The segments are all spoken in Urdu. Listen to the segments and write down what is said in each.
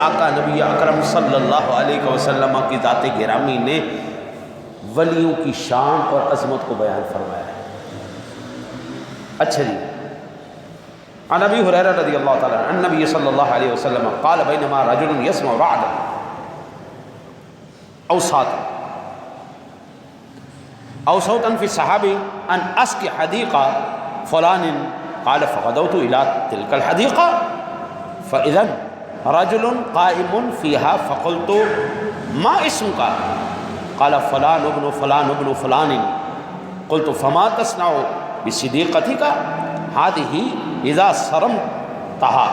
آقا نبی اکرم صلی اللہ علیہ وسلم کی ذات گرامی نے ولیوں کی شان اور عظمت کو بیان فرمایا ہے۔ اچھا جی، عن ابی ہریرہ رضی اللہ تعالی عنہ ان نبی صلی اللہ علیہ وسلم قال بینما رجل یسمع رعدا او صوتا فی السحاب ان اسقِ حدیقہ فلان قال فغدوت الى تلك الحدیقہ فاذا رجل قائم فيها فقلت ما اسمك قال فلان ابن فلان ابن فلان قلت فما تصنع بصديقتك هذه اذا صرمتها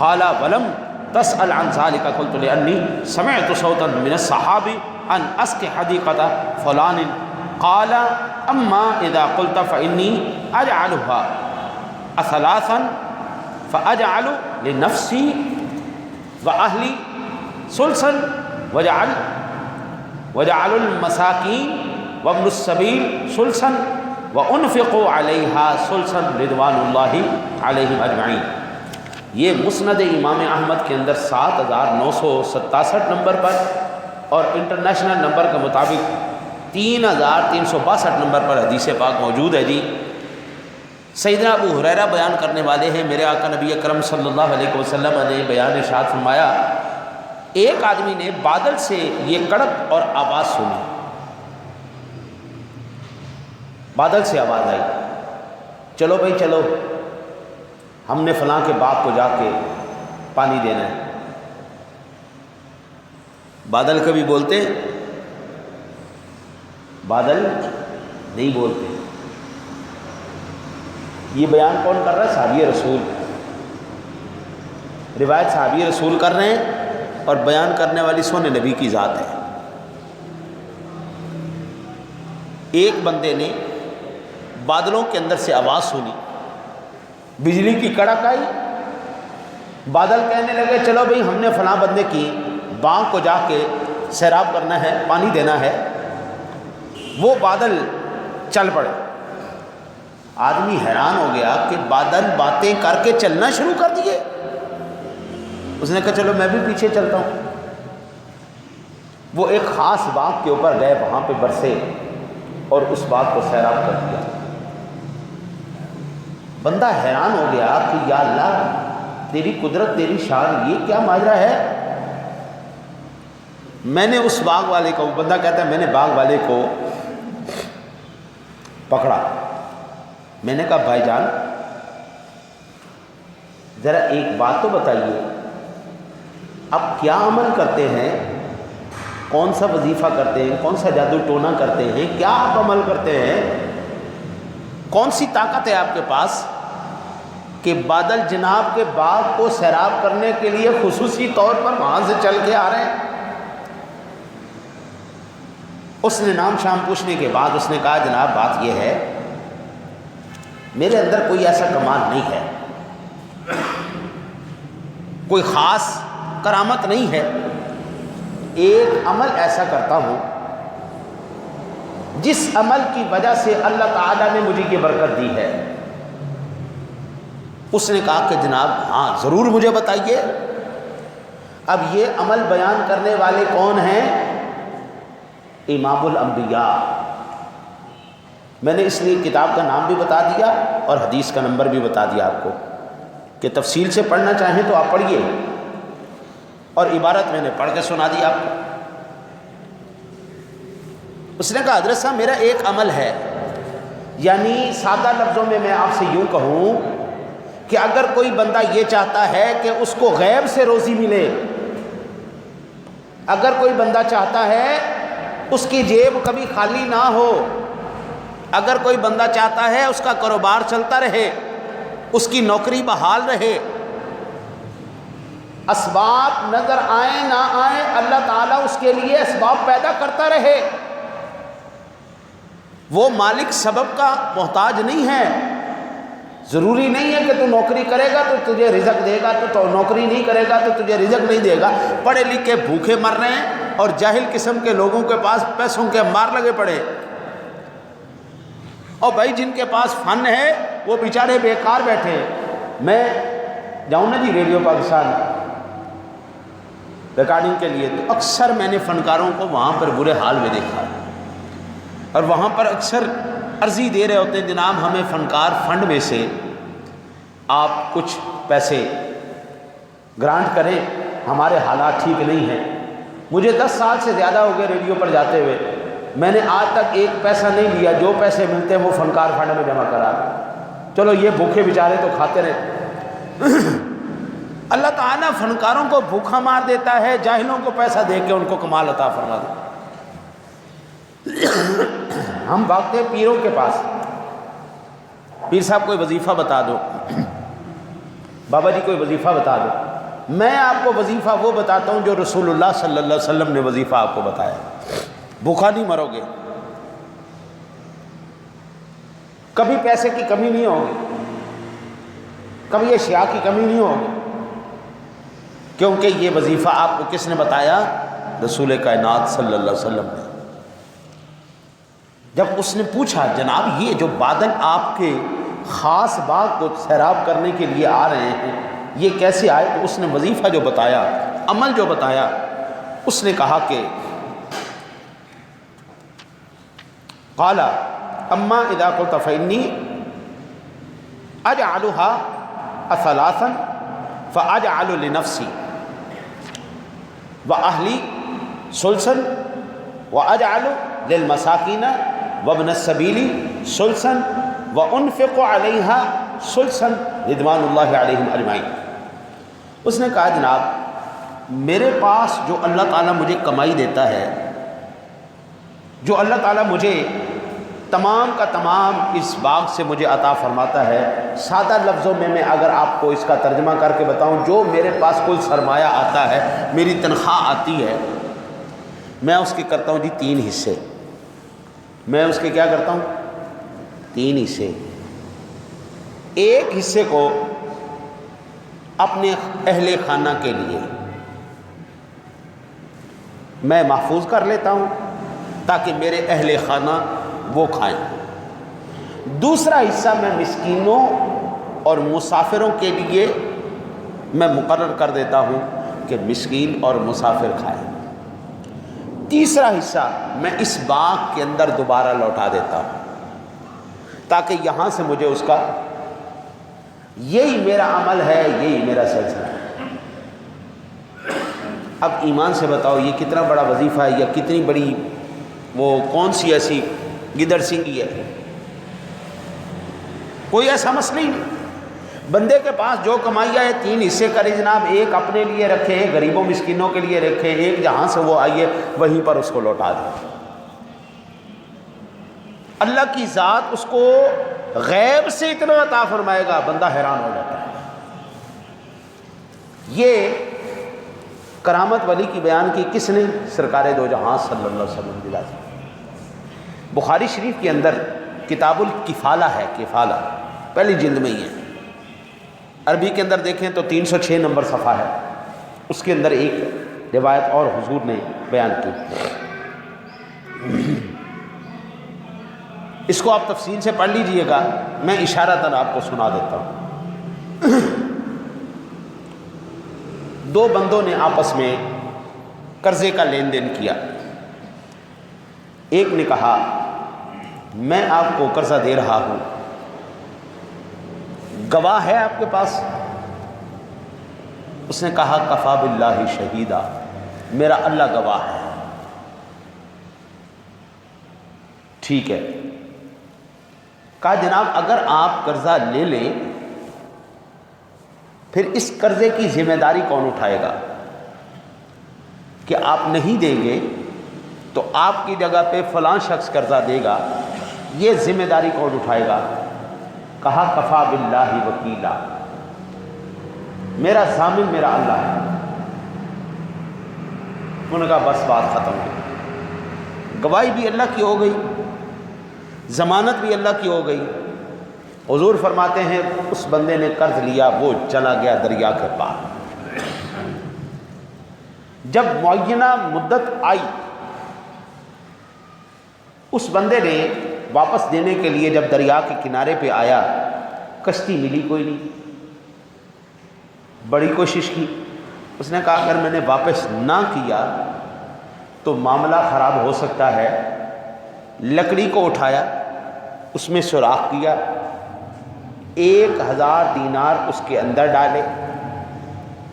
قال ولم تسأل عن ذلك قلت لأني سمعت صوتا من الصحاب أن أسقي حديقة فلان قال أما إذا قلت فإني أجعلها أثلاثا فأجعل لنفسي وأهلي ثلثا وجعل المساكين وابن السبيل ثلثا وأنفق عليها ثلثا رضوان الله عليهم أجمعين۔ یہ مسند امام احمد کے اندر 7967 نمبر پر اور انٹرنیشنل نمبر کے مطابق 3362 نمبر پر حدیث پاک موجود ہے جی۔ سیدنا ابو ہریرہ بیان کرنے والے ہیں، میرے آقا نبی اکرم صلی اللہ علیہ وسلم نے بیان ارشاد فرمایا، ایک آدمی نے بادل سے یہ کڑک اور آواز سنی، بادل سے آواز آئی، چلو بھائی چلو، ہم نے فلاں کے باغ کو جا کے پانی دینا ہے۔ بادل کبھی بولتے؟ بادل نہیں بولتے۔ یہ بیان کون کر رہا ہے؟ صحابی رسول، روایت صحابی رسول کر رہے ہیں اور بیان کرنے والی سونے نبی کی ذات ہے۔ ایک بندے نے بادلوں کے اندر سے آواز سنی، بجلی کی کڑک آئی، بادل کہنے لگے چلو بھئی ہم نے فلاں بندے کی باغ کو جا کے سیراب کرنا ہے، پانی دینا ہے۔ وہ بادل چل پڑے۔ آدمی حیران ہو گیا کہ بادل باتیں کر کے چلنا شروع کر دیے۔ اس نے کہا چلو میں بھی پیچھے چلتا ہوں۔ وہ ایک خاص باغ کے اوپر گئے، وہاں پہ برسے اور اس باغ کو سیراب کر دیا۔ بندہ حیران ہو گیا کہ یا اللہ تیری قدرت، تیری شان، یہ کیا ماجرا ہے؟ میں نے اس باغ والے کو، بندہ کہتا ہے میں نے باغ والے کو پکڑا، میں نے کہا بھائی جان ذرا ایک بات تو بتائیے، آپ کیا عمل کرتے ہیں؟ کون سا وظیفہ کرتے ہیں؟ کون سا جادو ٹونا کرتے ہیں؟ کیا آپ عمل کرتے ہیں؟ کون سی طاقت ہے آپ کے پاس کہ بادل جناب کے باغ کو سیراب کرنے کے لیے خصوصی طور پر وہاں سے چل کے آ رہے ہیں؟ اس نے نام شام پوچھنے کے بعد اس نے کہا جناب بات یہ ہے، میرے اندر کوئی ایسا کمال نہیں ہے، کوئی خاص کرامت نہیں ہے، ایک عمل ایسا کرتا ہوں جس عمل کی وجہ سے اللہ تعالیٰ نے مجھے یہ برکت دی ہے۔ اس نے کہا کہ جناب ہاں ضرور مجھے بتائیے۔ اب یہ عمل بیان کرنے والے کون ہیں؟ امام الانبیاء۔ میں نے اس لیے کتاب کا نام بھی بتا دیا اور حدیث کا نمبر بھی بتا دیا آپ کو کہ تفصیل سے پڑھنا چاہیں تو آپ پڑھیے، اور عبارت میں نے پڑھ کے سنا دی آپ کو۔ اس نے کہا حضرت صاحب میرا ایک عمل ہے، یعنی سادہ لفظوں میں آپ سے یوں کہوں کہ اگر کوئی بندہ یہ چاہتا ہے کہ اس کو غیب سے روزی ملے، اگر کوئی بندہ چاہتا ہے اس کی جیب کبھی خالی نہ ہو، اگر کوئی بندہ چاہتا ہے اس کا کاروبار چلتا رہے، اس کی نوکری بحال رہے، اسباب نظر آئیں نہ آئیں اللہ تعالیٰ اس کے لیے اسباب پیدا کرتا رہے، وہ مالک سبب کا محتاج نہیں ہے۔ ضروری نہیں ہے کہ تو نوکری کرے گا تو تجھے رزق دے گا، تو نوکری نہیں کرے گا تو تجھے رزق نہیں دے گا۔ پڑھے لکھے بھوکے مر رہے ہیں اور جاہل قسم کے لوگوں کے پاس پیسوں کے مار لگے پڑے، اور بھائی جن کے پاس فن ہے وہ بیچارے بیکار بیٹھے۔ میں جاؤں نا جی ریڈیو پاکستان، ریکارڈنگ کے لیے، تو اکثر میں نے فنکاروں کو وہاں پر برے حال میں دیکھا ہے، اور وہاں پر اکثر عرضی دے رہے ہوتے ہیں جناب ہمیں فنکار فنڈ میں سے آپ کچھ پیسے گرانٹ کریں، ہمارے حالات ٹھیک نہیں ہیں۔ مجھے 10 سال سے زیادہ ہو گئے ریڈیو پر جاتے ہوئے، میں نے آج تک ایک پیسہ نہیں لیا، جو پیسے ملتے ہیں وہ فنکار فنڈ میں جمع کرا دیں۔ چلو یہ بھوکے بیچارے تو کھاتے رہے۔ اللہ تعالیٰ فنکاروں کو بھوکا مار دیتا ہے، جاہلوں کو پیسہ دے کے ان کو کمال عطا فرما دیتا ہے۔ ہم بھاگتے ہیں پیروں کے پاس، پیر صاحب کوئی وظیفہ بتا دو، بابا جی کوئی وظیفہ بتا دو۔ میں آپ کو وظیفہ وہ بتاتا ہوں جو رسول اللہ صلی اللہ علیہ وسلم نے وظیفہ آپ کو بتایا، بھوکا نہیں مرو گے، کبھی پیسے کی کمی نہیں ہوگی، کبھی اشیاء کی کمی نہیں ہوگی، کیونکہ یہ وظیفہ آپ کو کس نے بتایا؟ رسول کائنات صلی اللہ علیہ وسلم نے۔ جب اس نے پوچھا جناب یہ جو بادل آپ کے خاص باغ کو سیراب کرنے کے لیے آ رہے ہیں یہ کیسے آئے، تو اس نے وظیفہ جو بتایا، عمل جو بتایا، اس نے کہا کہ قال اما اذا قلت فإني اجعلها ثلاثا فاجعل لنفسي واهلي ثلثا واجعل للمساكين وابن السبيل ثلثا وانفق عليها ثلثا رضوان اللہ علیہم اجمعین۔ اس نے کہا جناب میرے پاس جو اللہ تعالیٰ مجھے کمائی دیتا ہے، جو اللہ تعالیٰ مجھے تمام کا تمام اس باغ سے مجھے عطا فرماتا ہے، سادہ لفظوں میں اگر آپ کو اس کا ترجمہ کر کے بتاؤں، جو میرے پاس کل سرمایہ آتا ہے، میری تنخواہ آتی ہے، میں اس کے کرتا ہوں جی 3 حصے، میں اس کے کیا کرتا ہوں 3 حصے۔ ایک حصے کو اپنے اہل خانہ کے لیے میں محفوظ کر لیتا ہوں تاکہ میرے اہل خانہ وہ کھائیں، دوسرا حصہ میں مسکینوں اور مسافروں کے لیے میں مقرر کر دیتا ہوں کہ مسکین اور مسافر کھائیں، تیسرا حصہ میں اس باغ کے اندر دوبارہ لوٹا دیتا ہوں تاکہ یہاں سے مجھے اس کا، یہی میرا عمل ہے، یہی میرا سلسلہ ہے۔ اب ایمان سے بتاؤ یہ کتنا بڑا وظیفہ ہے، یا کتنی بڑی وہ کون سی ایسی گدڑ سنگھی ہے؟ کوئی ایسا مسئلہ ہی نہیں۔ بندے کے پاس جو کمائی ہے 3 حصے کرے جناب، ایک اپنے لیے رکھے، ایک غریبوں مسکینوں کے لیے رکھے، ایک جہاں سے وہ آئیے وہیں پر اس کو لوٹا دے۔ اللہ کی ذات اس کو غیب سے اتنا عطا فرمائے گا بندہ حیران ہو جاتا ہے۔ یہ کرامت ولی کی بیان کی کس نے؟ سرکار دو جہاں صلی اللہ علیہ وسلم۔ بخاری شریف کے اندر کتاب الکفالہ ہے، کفالہ پہلی جلد میں ہی ہے، عربی کے اندر دیکھیں تو 306 نمبر صفحہ ہے، اس کے اندر ایک روایت اور حضور نے بیان کی، اس کو آپ تفصیل سے پڑھ لیجئے گا، میں اشارتاً آپ کو سنا دیتا ہوں۔ 2 بندوں نے آپس میں قرضے کا لین دین کیا، ایک نے کہا میں آپ کو قرضہ دے رہا ہوں، گواہ ہے آپ کے پاس؟ اس نے کہا کفا باللہ شہیدا، میرا اللہ گواہ ہے۔ ٹھیک ہے، کہا جناب اگر آپ قرضہ لے لیں پھر اس قرضے کی ذمہ داری کون اٹھائے گا؟ کہ آپ نہیں دیں گے تو آپ کی جگہ پہ فلاں شخص قرضہ دے گا، یہ ذمہ داری کون اٹھائے گا؟ کہا کفا باللہ وکیلا، میرا ضامن میرا اللہ ہے۔ انہوں نے کہا بس بات ختم ہو گئی، گواہی بھی اللہ کی ہو گئی، ضمانت بھی اللہ کی ہو گئی۔ حضور فرماتے ہیں اس بندے نے قرض لیا، وہ چلا گیا دریا کے پار۔ جب معینہ مدت آئی اس بندے نے واپس دینے کے لیے جب دریا کے کنارے پہ آیا، کشتی ملی کوئی نہیں، بڑی کوشش کی، اس نے کہا اگر میں نے واپس نہ کیا تو معاملہ خراب ہو سکتا ہے۔ لکڑی کو اٹھایا، اس میں سوراخ کیا، 1000 دینار اس کے اندر ڈالے،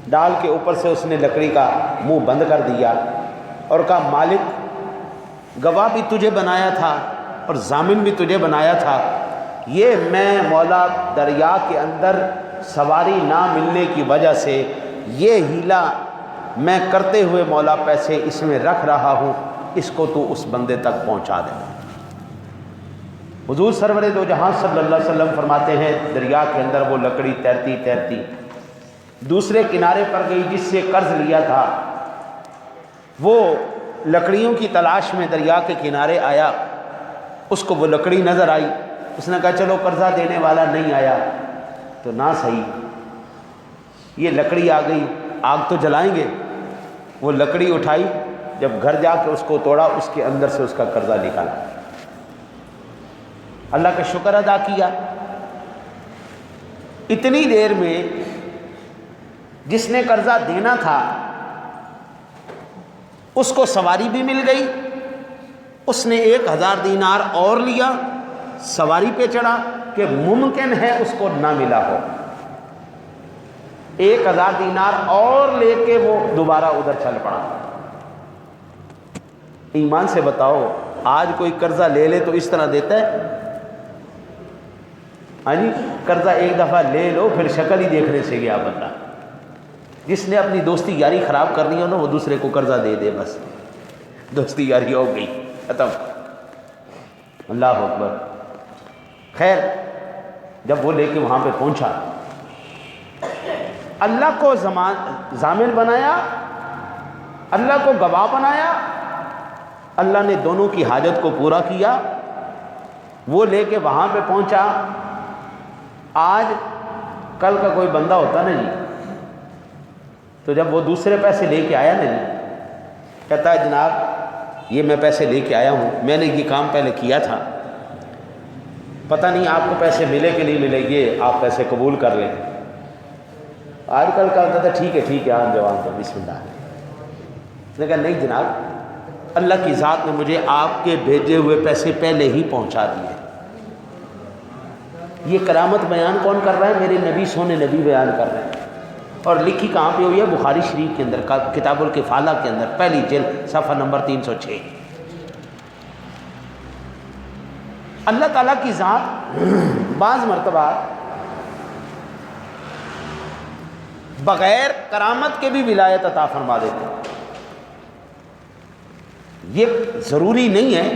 ڈال کے اوپر سے اس نے لکڑی کا منہ بند کر دیا اور کہا مالک گواہ بھی تجھے بنایا تھا اور ضامن بھی تجھے بنایا تھا، یہ میں مولا دریا کے اندر سواری نہ ملنے کی وجہ سے یہ ہیلا میں کرتے ہوئے مولا پیسے اس میں رکھ رہا ہوں، اس کو تو اس بندے تک پہنچا دے۔ حضور سرور دو جہاں صلی اللہ علیہ وسلم فرماتے ہیں دریا کے اندر وہ لکڑی تیرتی تیرتی دوسرے کنارے پر گئی جس سے قرض لیا تھا، وہ لکڑیوں کی تلاش میں دریا کے کنارے آیا، اس کو وہ لکڑی نظر آئی، اس نے کہا چلو قرضہ دینے والا نہیں آیا تو نہ صحیح، یہ لکڑی آ گئی، آگ تو جلائیں گے۔ وہ لکڑی اٹھائی، جب گھر جا کے اس کو توڑا، اس کے اندر سے اس کا قرضہ نکالا، اللہ کا شکر ادا کیا۔ اتنی دیر میں جس نے قرضہ دینا تھا اس کو سواری بھی مل گئی، اس نے 1000 دینار اور لیا، سواری پہ چڑھا کہ ممکن ہے اس کو نہ ملا ہو، 1000 دینار اور لے کے وہ دوبارہ ادھر چل پڑا۔ ایمان سے بتاؤ آج کوئی قرضہ لے لے تو اس طرح دیتا ہے؟ ہاں جی، قرضہ ایک دفعہ لے لو پھر شکل ہی دیکھنے سے گیا بندہ۔ جس نے اپنی دوستی یاری خراب کرنی ہو نا وہ دوسرے کو قرضہ دے دے، بس دوستی یاری ہو گئی، ختم۔ اللہ اکبر۔ خیر جب وہ لے کے وہاں پہ پہنچا، اللہ کو ضامن بنایا، اللہ کو گواہ بنایا، اللہ نے دونوں کی حاجت کو پورا کیا، وہ لے کے وہاں پہ پہنچا۔ آج کل کا کوئی بندہ ہوتا نا جی، تو جب وہ دوسرے پیسے لے کے آیا نا جی، کہتا ہے جناب یہ میں پیسے لے کے آیا ہوں، میں نے یہ کام پہلے کیا تھا، پتہ نہیں آپ کو پیسے ملے کہ نہیں ملے، یہ آپ پیسے قبول کر لیں۔ آج کل کا ہوتا تھا ٹھیک ہے آن جوان تو بسم اللہ۔ اس نے کہا نہیں جناب، اللہ کی ذات نے مجھے آپ کے بھیجے ہوئے پیسے پہلے ہی پہنچا دیے۔ یہ کرامت بیان کون کر رہا ہے؟ میرے نبی سونے نبی بیان کر رہے ہیں، اور لکھی کہاں پہ ہوئی ہے؟ بخاری شریف کے اندر، کتاب الکفالہ کے اندر، پہلی جلد، صفحہ نمبر 306۔ اللہ تعالیٰ کی ذات بعض مرتبہ بغیر کرامت کے بھی ولایت عطا فرما دیتے ہیں۔ یہ ضروری نہیں ہے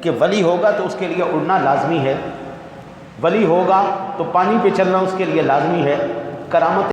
کہ ولی ہوگا تو اس کے لیے اڑنا لازمی ہے، ولی ہوگا تو پانی پہ چلنا اس کے لیے لازمی ہے۔ کرامت